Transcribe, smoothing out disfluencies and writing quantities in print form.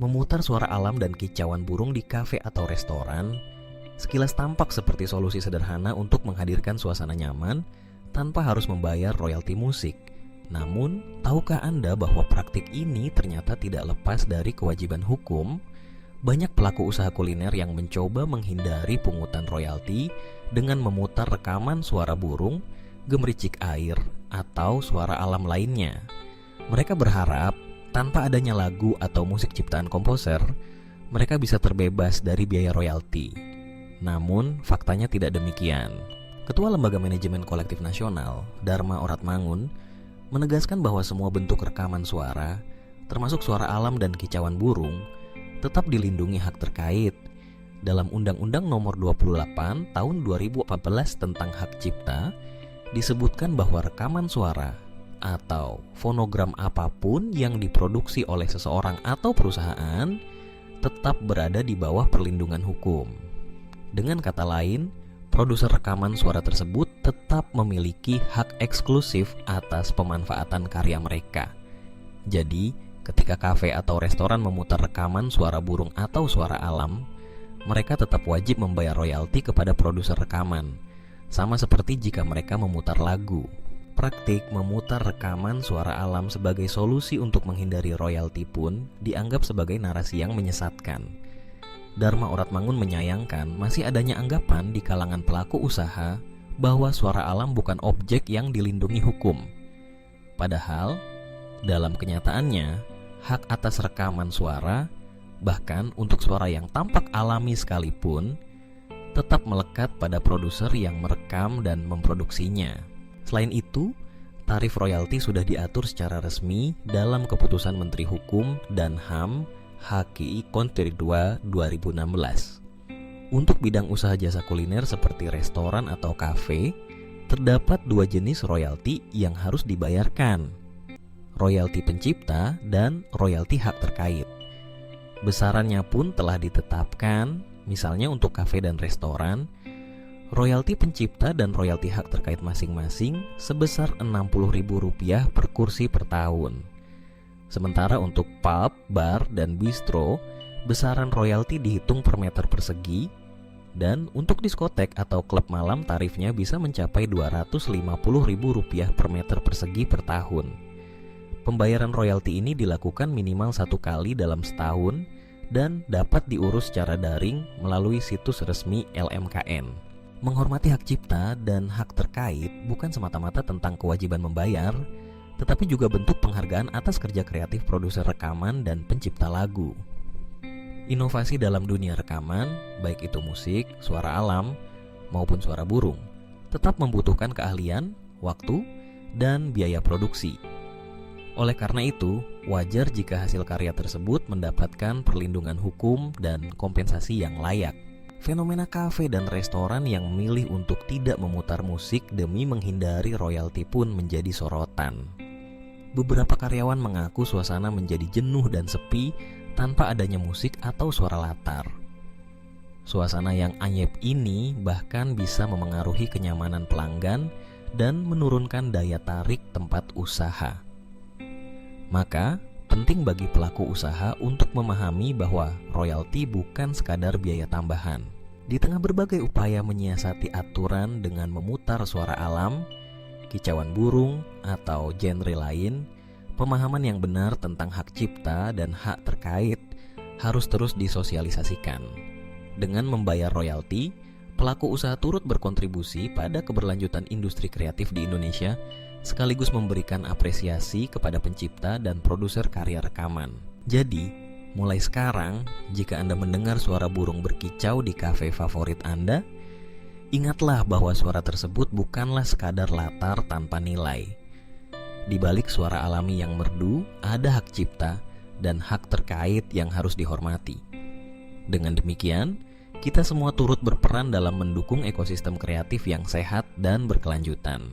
Memutar suara alam dan kicauan burung di kafe atau restoran sekilas tampak seperti solusi sederhana untuk menghadirkan suasana nyaman tanpa harus membayar royalti musik. Namun, tahukah Anda bahwa praktik ini ternyata tidak lepas dari kewajiban hukum? Banyak pelaku usaha kuliner yang mencoba menghindari pungutan royalti dengan memutar rekaman suara burung, gemericik air, atau suara alam lainnya. Mereka berharap tanpa adanya lagu atau musik ciptaan komposer, mereka bisa terbebas dari biaya royalti. Namun, faktanya tidak demikian. Ketua Lembaga Manajemen Kolektif Nasional, Dharma Oratmangun, menegaskan bahwa semua bentuk rekaman suara, termasuk suara alam dan kicauan burung, tetap dilindungi hak terkait. Dalam Undang-Undang Nomor 28 Tahun 2014 tentang Hak Cipta, disebutkan bahwa rekaman suara atau fonogram apapun yang diproduksi oleh seseorang atau perusahaan tetap berada di bawah perlindungan hukum. Dengan kata lain, produser rekaman suara tersebut tetap memiliki hak eksklusif atas pemanfaatan karya mereka. Jadi, ketika kafe atau restoran memutar rekaman suara burung atau suara alam, mereka tetap wajib membayar royalti kepada produser rekaman, sama seperti jika mereka memutar lagu. Praktik memutar rekaman suara alam sebagai solusi untuk menghindari royalti pun dianggap sebagai narasi yang menyesatkan. Dharma Oratmangun menyayangkan masih adanya anggapan di kalangan pelaku usaha bahwa suara alam bukan objek yang dilindungi hukum. Padahal, dalam kenyataannya, hak atas rekaman suara, bahkan untuk suara yang tampak alami sekalipun, tetap melekat pada produser yang merekam dan memproduksinya. Selain itu, tarif royalti sudah diatur secara resmi dalam Keputusan Menteri Hukum dan HAM HKI Kontri 2 2016. Untuk bidang usaha jasa kuliner seperti restoran atau kafe, terdapat dua jenis royalti yang harus dibayarkan: royalti pencipta dan royalti hak terkait. Besarannya pun telah ditetapkan, misalnya untuk kafe dan restoran, royalti pencipta dan royalti hak terkait masing-masing sebesar Rp60.000 per kursi per tahun. Sementara untuk pub, bar, dan bistro, besaran royalti dihitung per meter persegi, dan untuk diskotek atau klub malam tarifnya bisa mencapai Rp250.000 per meter persegi per tahun. Pembayaran royalti ini dilakukan minimal 1 kali dalam setahun dan dapat diurus secara daring melalui situs resmi LMKN. Menghormati hak cipta dan hak terkait bukan semata-mata tentang kewajiban membayar, tetapi juga bentuk penghargaan atas kerja kreatif produser rekaman dan pencipta lagu. Inovasi dalam dunia rekaman, baik itu musik, suara alam, maupun suara burung, tetap membutuhkan keahlian, waktu, dan biaya produksi. Oleh karena itu, wajar jika hasil karya tersebut mendapatkan perlindungan hukum dan kompensasi yang layak. Fenomena kafe dan restoran yang memilih untuk tidak memutar musik demi menghindari royalti pun menjadi sorotan. Beberapa karyawan mengaku suasana menjadi jenuh dan sepi tanpa adanya musik atau suara latar. Suasana yang anyep ini bahkan bisa memengaruhi kenyamanan pelanggan dan menurunkan daya tarik tempat usaha. Maka, penting bagi pelaku usaha untuk memahami bahwa royalti bukan sekadar biaya tambahan. Di tengah berbagai upaya menyiasati aturan dengan memutar suara alam, kicauan burung, atau genre lain, pemahaman yang benar tentang hak cipta dan hak terkait harus terus disosialisasikan. Dengan membayar royalti, pelaku usaha turut berkontribusi pada keberlanjutan industri kreatif di Indonesia, sekaligus memberikan apresiasi kepada pencipta dan produser karya rekaman. Jadi, mulai sekarang, jika Anda mendengar suara burung berkicau di kafe favorit Anda, ingatlah bahwa suara tersebut bukanlah sekadar latar tanpa nilai. Di balik suara alami yang merdu, ada hak cipta dan hak terkait yang harus dihormati. Dengan demikian, kita semua turut berperan dalam mendukung ekosistem kreatif yang sehat dan berkelanjutan.